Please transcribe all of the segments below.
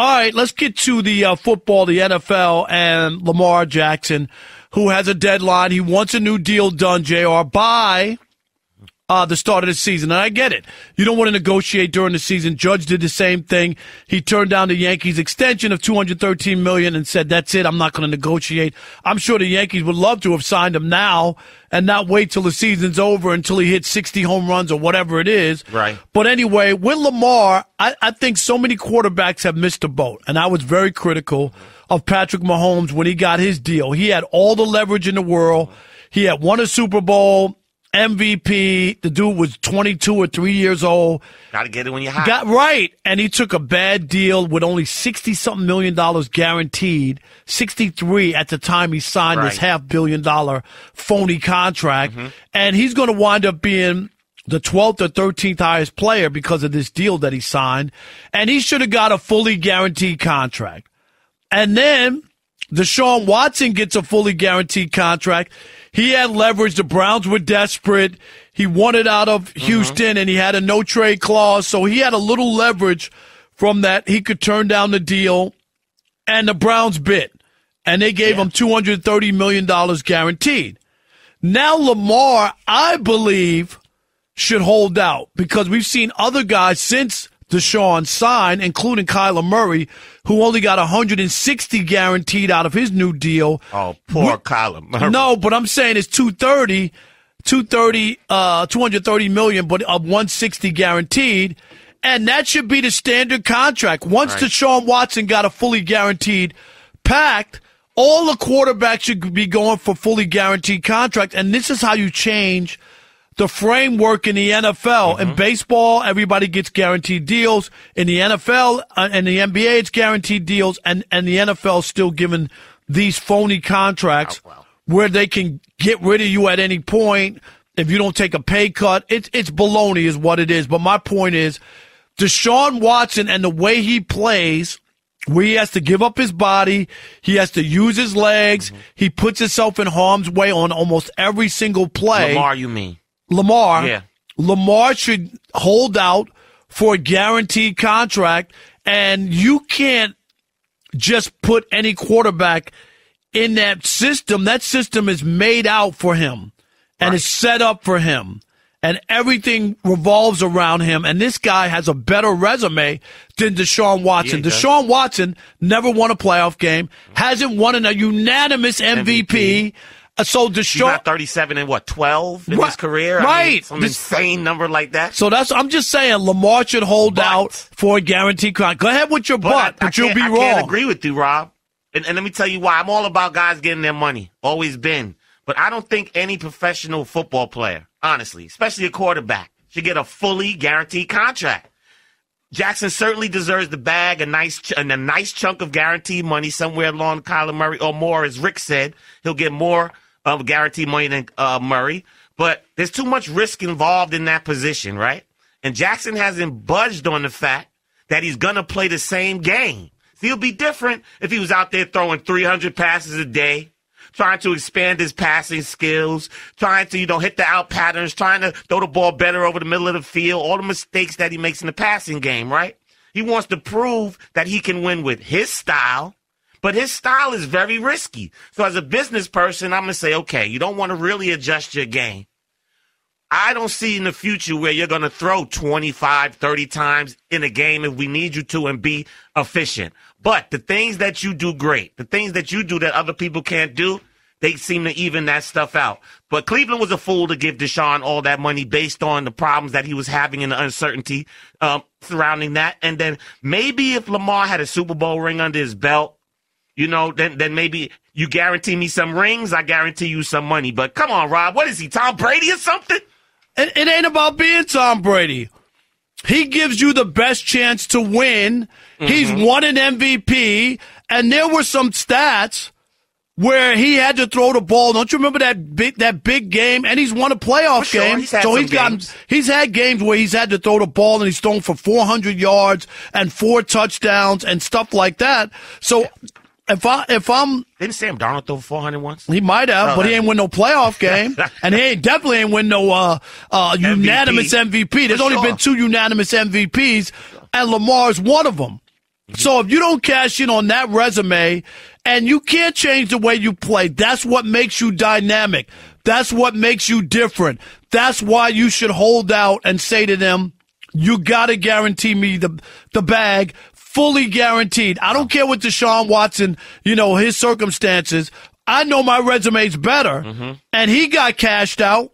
All right, let's get to the football, the NFL, and Lamar Jackson, who has a deadline. He wants a new deal done, JR, by the start of the season. And I get it. You don't want to negotiate during the season. Judge did the same thing. He turned down the Yankees' extension of $213 million and said, that's it, I'm not going to negotiate. I'm sure the Yankees would love to have signed him now and not wait till the season's over until he hits 60 home runs or whatever it is. Right. But anyway, with Lamar, I think so many quarterbacks have missed the boat. And I was very critical of Patrick Mahomes when he got his deal. He had all the leverage in the world. He had won a Super Bowl, MVP. The dude was 22 or 3 years old. Got to get it when you're hot. Right. And he took a bad deal with only $60-something million guaranteed, 63 at the time he signed this $500 million phony contract. And he's going to wind up being the 12th or 13th highest player because of this deal that he signed. And he should have got a fully guaranteed contract. And then Deshaun Watson gets a fully guaranteed contract. He had leverage. The Browns were desperate. He wanted out of Houston, and he had a no-trade clause. So he had a little leverage from that. He could turn down the deal, and the Browns bit. And they gave him $230 million guaranteed. Now Lamar, I believe, should hold out because we've seen other guys since Deshaun signed, including Kyler Murray, who only got $160 guaranteed out of his new deal. Oh, poor Kyler Murray. No, but I'm saying it's $230 million, but of $160 guaranteed, and that should be the standard contract. Once Deshaun Watson got a fully guaranteed pact, all the quarterbacks should be going for fully guaranteed contracts, and this is how you change the framework in the NFL. In baseball, everybody gets guaranteed deals. In the NFL and the NBA, it's guaranteed deals. And the NFL still giving these phony contracts where they can get rid of you at any point if you don't take a pay cut. It's baloney is what it is. But my point is, Deshaun Watson and the way he plays, where he has to give up his body, he has to use his legs, he puts himself in harm's way on almost every single play. Lamar, you mean? Lamar should hold out for a guaranteed contract, and you can't just put any quarterback in that system. That system is made out for him and is set up for him, and everything revolves around him. And this guy has a better resume than Deshaun Watson. Deshaun Watson never won a playoff game, hasn't won a unanimous MVP. So Deshaun, he's not 37 and 12 in his career? I mean, some insane number like that. So I'm just saying Lamar should hold out for a guaranteed contract. Go ahead with your but you'll be wrong. I can't agree with you, Rob. And let me tell you why. I'm all about guys getting their money. Always been. But I don't think any professional football player, honestly, especially a quarterback, should get a fully guaranteed contract. Jackson certainly deserves the bag, a nice chunk of guaranteed money somewhere along Kyler Murray or more, as Rick said. He'll get more of guaranteed money than Murray. But there's too much risk involved in that position, right? And Jackson hasn't budged on the fact that he's going to play the same game. So he'll be different if he was out there throwing 300 passes a day, trying to expand his passing skills, trying to, hit the out patterns, trying to throw the ball better over the middle of the field, all the mistakes that he makes in the passing game, right? He wants to prove that he can win with his style, but his style is very risky. So as a business person, I'm going to say, okay, you don't want to really adjust your game. I don't see in the future where you're going to throw 25, 30 times in a game if we need you to and be efficient. But the things that you do great, the things that you do that other people can't do, they seem to even that stuff out. But Cleveland was a fool to give Deshaun all that money based on the problems that he was having and the uncertainty surrounding that. And then maybe if Lamar had a Super Bowl ring under his belt, then maybe you guarantee me some rings, I guarantee you some money. But come on, Rob, what is he, Tom Brady or something? It ain't about being Tom Brady. He gives you the best chance to win. He's won an MVP, and there were some stats where he had to throw the ball. Don't you remember that big game? And he's won a playoff game. He's had games where he's had to throw the ball and he's thrown for 400 yards and 4 touchdowns and stuff like that. So if I'm didn't Sam Darnold throw 400 once? He might have, but he ain't win no playoff game, and he definitely ain't win no unanimous MVP. There's only been 2 unanimous MVPs, and Lamar's one of them. So if you don't cash in on that resume, and you can't change the way you play, that's what makes you dynamic. That's what makes you different. That's why you should hold out and say to them, you got to guarantee me the bag, fully guaranteed. I don't care what Deshaun Watson, his circumstances. I know my resume's better, and he got cashed out.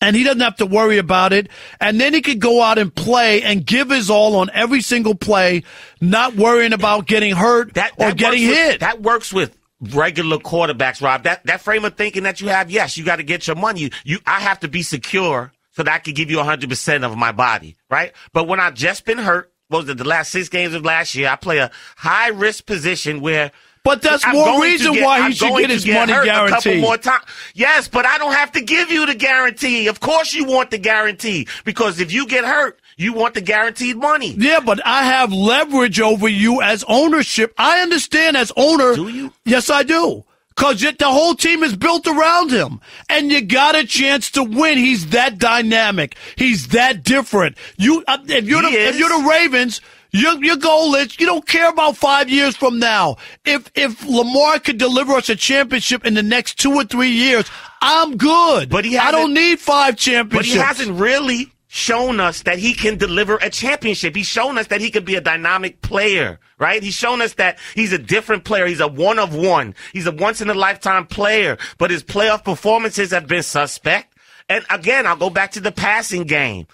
And he doesn't have to worry about it. And then he could go out and play and give his all on every single play, not worrying about getting hurt or getting hit. That works with regular quarterbacks, Rob. That frame of thinking that you have, yes, you got to get your money. I have to be secure so that I can give you 100% of my body, right? But when I've just been hurt, what was it, the last 6 games of last year, I play a high-risk position where – but that's more reason why he should get his money guaranteed. A couple more times. Yes, but I don't have to give you the guarantee. Of course you want the guarantee, because if you get hurt, you want the guaranteed money. Yeah, but I have leverage over you as ownership. I understand as owner. Do you? Yes, I do. Because the whole team is built around him. And you got a chance to win. He's that dynamic. He's that different. If you're the Ravens, your goal is you don't care about 5 years from now. If Lamar could deliver us a championship in the next 2 or 3 years, I'm good. But I don't need 5 championships. But he hasn't really shown us that he can deliver a championship. He's shown us that he can be a dynamic player, right? He's shown us that he's a different player. He's a one of one. He's a once-in-a-lifetime player. But his playoff performances have been suspect. And again, I'll go back to the passing game.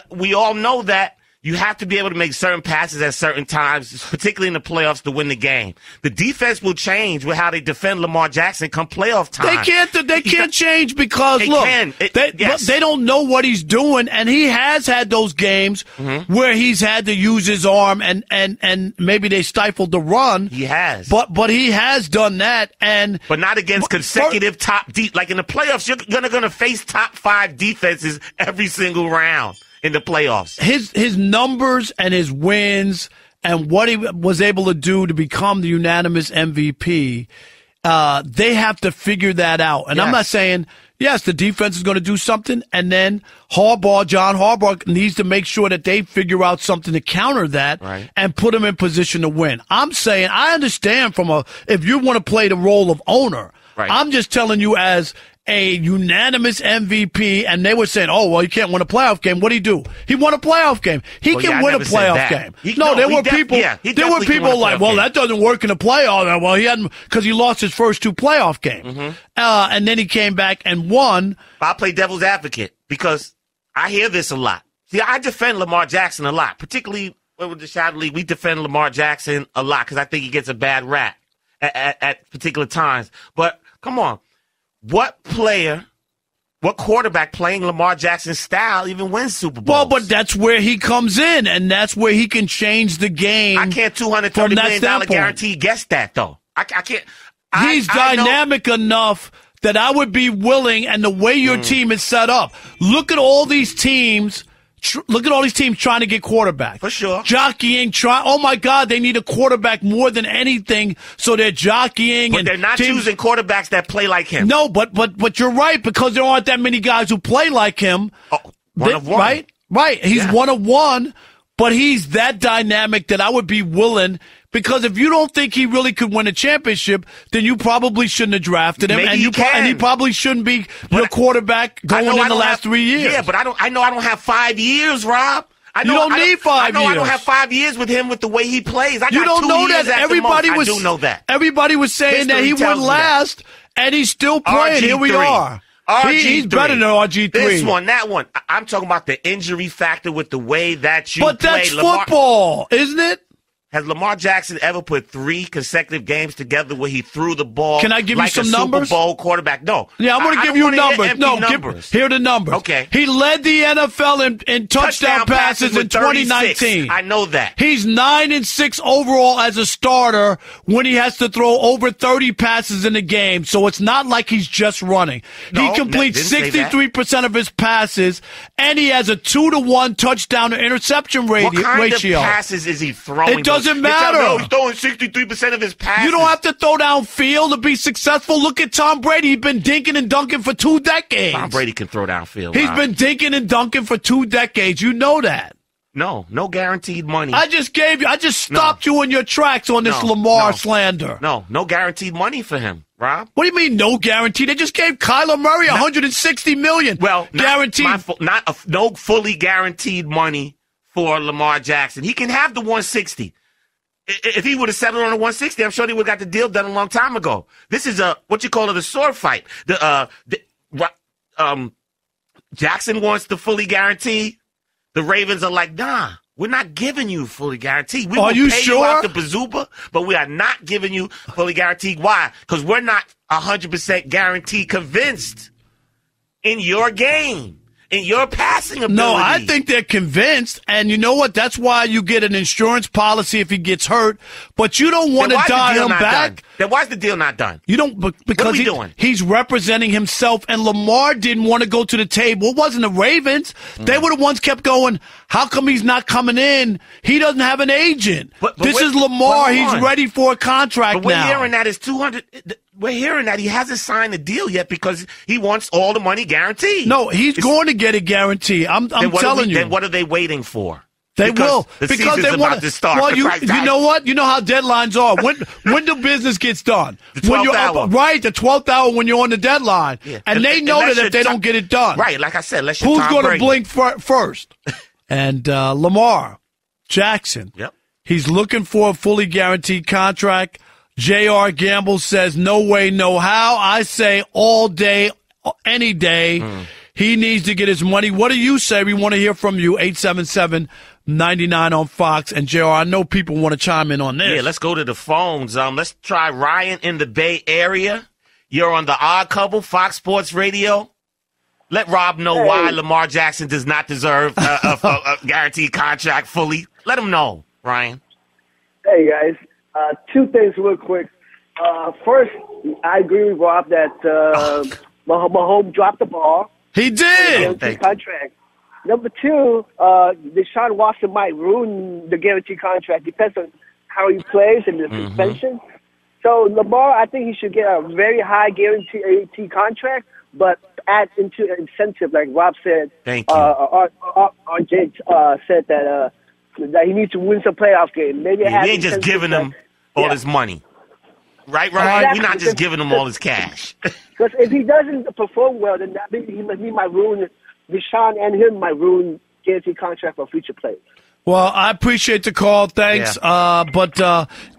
We all know that you have to be able to make certain passes at certain times, particularly in the playoffs, to win the game. The defense will change with how they defend Lamar Jackson come playoff time. They can't change because, they don't know what he's doing, and he has had those games where he's had to use his arm and maybe they stifled the run. He has. But he has done that. But not against consecutive top deep. Like in the playoffs, you're going to face top 5 defenses every single round in the playoffs. His numbers and his wins and what he was able to do to become the unanimous MVP, they have to figure that out. And I'm not saying, yes, the defense is going to do something, and then John Harbaugh needs to make sure that they figure out something to counter that and put him in position to win. I'm saying, I understand if you want to play the role of owner, I'm just telling you as a unanimous MVP, and they were saying, oh, well, you can't win a playoff game. What do you do? He won a playoff game. He can win a playoff game. There were people like, well, that doesn't work in a playoff. Well, he hadn't, because he lost his first 2 playoff games. And then he came back and won. I'll play devil's advocate because I hear this a lot. See, I defend Lamar Jackson a lot, particularly with the Shadow League. We defend Lamar Jackson a lot because I think he gets a bad rap at particular times. But come on. What quarterback playing Lamar Jackson's style even wins Super Bowls? Well, but that's where he comes in, and that's where he can change the game. I can't $230 million guarantee guess that, though. I can't. He's dynamic enough that I would be willing, and the way your team is set up. Look at all these teams. Look at all these teams trying to get quarterback. For sure. Jockeying, oh my God, they need a quarterback more than anything, so they're jockeying. But they're not choosing quarterbacks that play like him. No, but you're right, because there aren't that many guys who play like him. Oh, one of one. Right. He's one of one, but he's that dynamic that I would be willing. Because if you don't think he really could win a championship, then you probably shouldn't have drafted him, and he probably shouldn't be your quarterback going in the last 3 years. Yeah, but I know I don't have 5 years, Rob. You don't need 5 years. I don't have 5 years with him with the way he plays. You don't know that. Everybody do know that. Everybody was saying that he wouldn't last, and he's still playing. Here we are. He's better than RG3. This one, that one. I'm talking about the injury factor with the way that you play. But that's football, isn't it? Has Lamar Jackson ever put 3 consecutive games together where he threw the ball? Can I give like you some numbers? Super Bowl quarterback? No. Yeah, I'm going to give you numbers. Here are the numbers. Okay. He led the NFL in touchdown passes in 2019. I know that. He's 9-6 overall as a starter when he has to throw over 30 passes in a game. So it's not like he's just running. He completes 63% of his passes, and he has a 2-to-1 touchdown to interception ratio. What kind of passes is he throwing? It doesn't matter. He's throwing 63% of his passes. You don't have to throw downfield to be successful. Look at Tom Brady. He's been dinking and dunking for 2 decades. Tom Brady can throw downfield. He's been dinking and dunking for 2 decades. You know that. No guaranteed money. I just stopped you in your tracks on this Lamar slander. No guaranteed money for him, Rob. What do you mean no guarantee? They just gave Kyler Murray $160 million. Well, guaranteed. No fully guaranteed money for Lamar Jackson. He can have the 160. If he would have settled on the 160, I'm sure they would have got the deal done a long time ago. This is a sword fight. Jackson wants the fully guarantee. The Ravens are like, nah, we're not giving you fully guaranteed. We will pay you out the bazooka, but we are not giving you fully guaranteed. Why? Because we're not 100% guaranteed convinced in your game. In your passing ability. No, I think they're convinced, and you know what? That's why you get an insurance policy if he gets hurt, but you don't want to dial him back. Then why is the deal not done? You don't, because he's representing himself, and Lamar didn't want to go to the table. It wasn't the Ravens. They would have once kept going, how come he's not coming in? He doesn't have an agent. This is Lamar. He's ready for a contract now. We're hearing that it's 200. We're hearing that he hasn't signed a deal yet because he wants all the money guaranteed. No, he's going to get a guarantee. I'm telling you. Then what are they waiting for? Because they want to start. Well, you know what? You know how deadlines are. When the business gets done? The 12th hour. Right, the 12th hour when you're on the deadline. Yeah. And they know that if they don't get it done. Right, like I said, who's going to blink first? And Lamar Jackson, he's looking for a fully guaranteed contract. J.R. Gamble says, no way, no how. I say all day, any day. He needs to get his money. What do you say? We want to hear from you. 877-99 on Fox. And J.R., I know people want to chime in on this. Yeah, let's go to the phones. Let's try Ryan in the Bay Area. You're on the Odd Couple, Fox Sports Radio. Let Rob know why Lamar Jackson does not deserve a guaranteed contract fully. Let him know, Ryan. Hey, guys. Two things real quick. First, I agree with Rob that Mahomes dropped the ball. He did. Contract. Number two, Deshaun Watson might ruin the guaranteed contract. Depends on how he plays and the suspension. So Lamar, I think he should get a very high guaranteed contract, but add into an incentive, like Rob said. Thank you. RJ said that he needs to win some playoff game. Maybe he ain't just giving him all his money. Right, Ryan? Exactly. We're not just giving him all his cash. Because if he doesn't perform well, then maybe he might ruin Deshaun and him might ruin guaranteed contract for future players. Well, I appreciate the call. Thanks. Yeah. But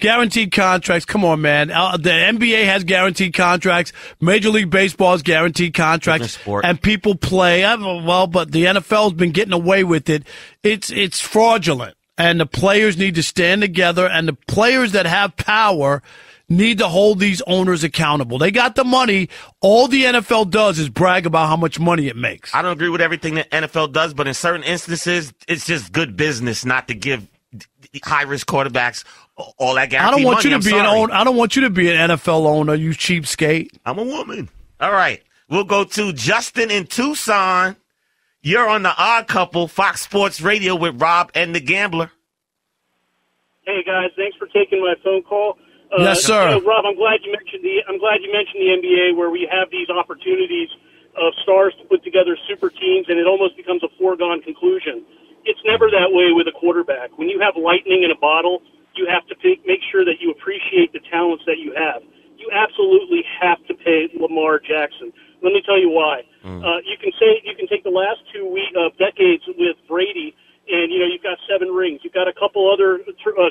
guaranteed contracts, come on, man. The NBA has guaranteed contracts. Major League Baseball has guaranteed contracts. And people play. But the NFL's been getting away with it. It's fraudulent. And the players need to stand together. And the players that have power need to hold these owners accountable. They got the money. All the NFL does is brag about how much money it makes. I don't agree with everything that NFL does, but in certain instances, it's just good business not to give high-risk quarterbacks all that guaranteed money. I don't want you to be an NFL owner, you cheapskate. I'm a woman. All right. We'll go to Justin in Tucson. You're on the Odd Couple, Fox Sports Radio with Rob and the Gambler. Hey, guys. Thanks for taking my phone call. Yes, sir. Rob, I'm glad you mentioned the NBA, where we have these opportunities of stars to put together super teams, and it almost becomes a foregone conclusion. It's never that way with a quarterback. When you have lightning in a bottle, you have to make sure that you appreciate the talents that you have. You absolutely have to pay Lamar Jackson. Let me tell you why. You can take the last 2 decades with Brady, and you've got 7 rings. You've got a couple other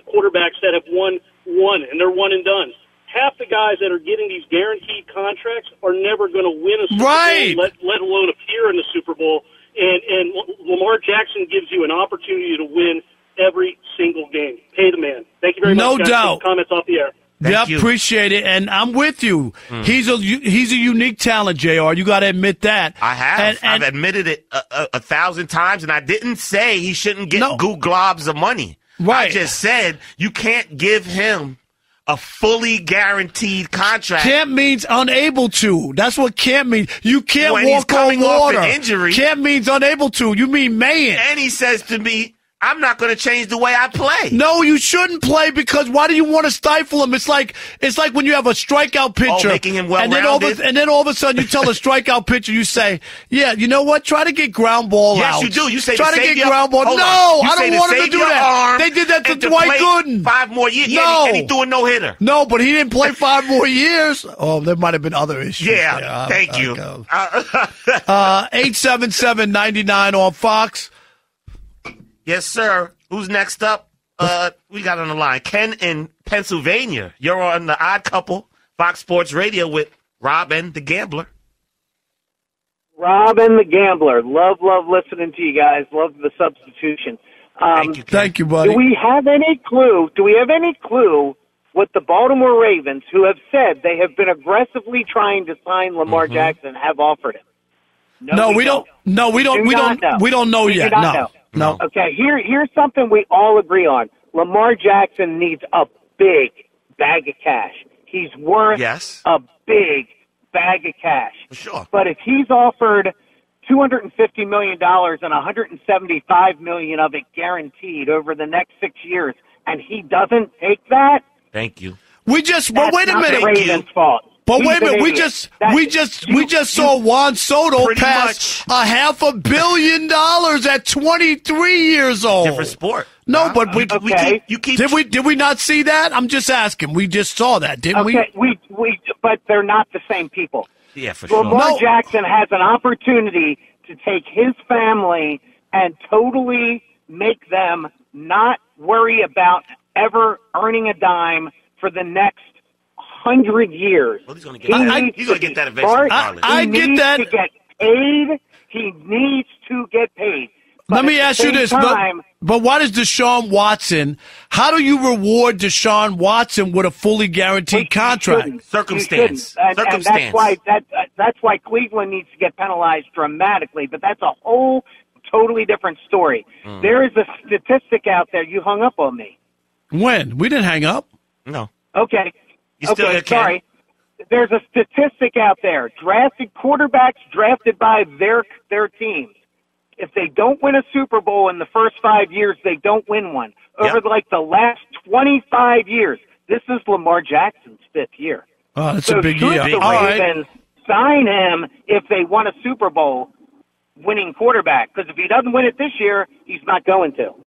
quarterbacks that have won one, and they're one and done. Half the guys that are getting these guaranteed contracts are never going to win a Super Bowl, let alone appear in the Super Bowl. And Lamar Jackson gives you an opportunity to win every single game. Pay the man. Thank you very much. No doubt. Comments off the air. Appreciate it, and I'm with you. He's a unique talent, JR. You got to admit that. I have. I've admitted it 1,000 times, and I didn't say he shouldn't get goo globs of money. Right. I just said you can't give him a fully guaranteed contract. Can't means unable to. That's what can't mean. You can't walk on water. Off an injury. Can't means unable to. You mean man. And he says to me, I'm not going to change the way I play. No, you shouldn't play because why do you want to stifle him? It's like when you have a strikeout pitcher, making him well-rounded. and then all of a sudden you tell a strikeout pitcher, you say, "Yeah, you know what? Try to get ground ball out." Yes, you do. You say try to save get ground ball. No, I don't want him to do that. They did that to Dwight Gooden. 5 more years. No, and he threw a no-hitter. No, but he didn't play 5 more years. Oh, there might have been other issues. Yeah, thank you. 877-99 on Fox. Yes, sir. Who's next up? We got on the line Ken in Pennsylvania. You're on the Odd Couple, Fox Sports Radio with Rob and the Gambler. Rob and the Gambler. Love listening to you guys. Love the substitution. Thank you, buddy. Do we have any clue what the Baltimore Ravens, who have said they have been aggressively trying to sign Lamar Jackson, have offered him? No, we don't. No, we don't. We don't know yet. No. Okay, here's something we all agree on. Lamar Jackson needs a big bag of cash. He's worth a big bag of cash. For sure. But if he's offered $250 million and $175 million of it guaranteed over the next 6 years, and he doesn't take that, thank you. Wait a minute. The Ravens' fault. But wait a minute, we just saw Juan Soto pass $500 million at 23 years old. Different sport. No, but you keep. Did we not see that? I'm just asking. We just saw that, didn't we? Okay, but they're not the same people. Yeah, for sure. Lamar Jackson has an opportunity to take his family and totally make them not worry about ever earning a dime for the next 100 years. Well, he's going to get that eventually. I get that. He needs to get paid. He needs to get paid. But let me ask you this, but why does Deshaun Watson, how do you reward Deshaun Watson with a fully guaranteed contract? Circumstance. And that's why Cleveland needs to get penalized dramatically, but that's a whole totally different story. There is a statistic out there. You hung up on me. When? We didn't hang up. No. Okay. Okay, sorry. There's a statistic out there. Quarterbacks drafted by their teams. If they don't win a Super Bowl in the first 5 years, they don't win one. Over the last 25 years, this is Lamar Jackson's 5th year. Oh, that's a big year. The Ravens sign him if they won a Super Bowl winning quarterback. Because if he doesn't win it this year, he's not going to.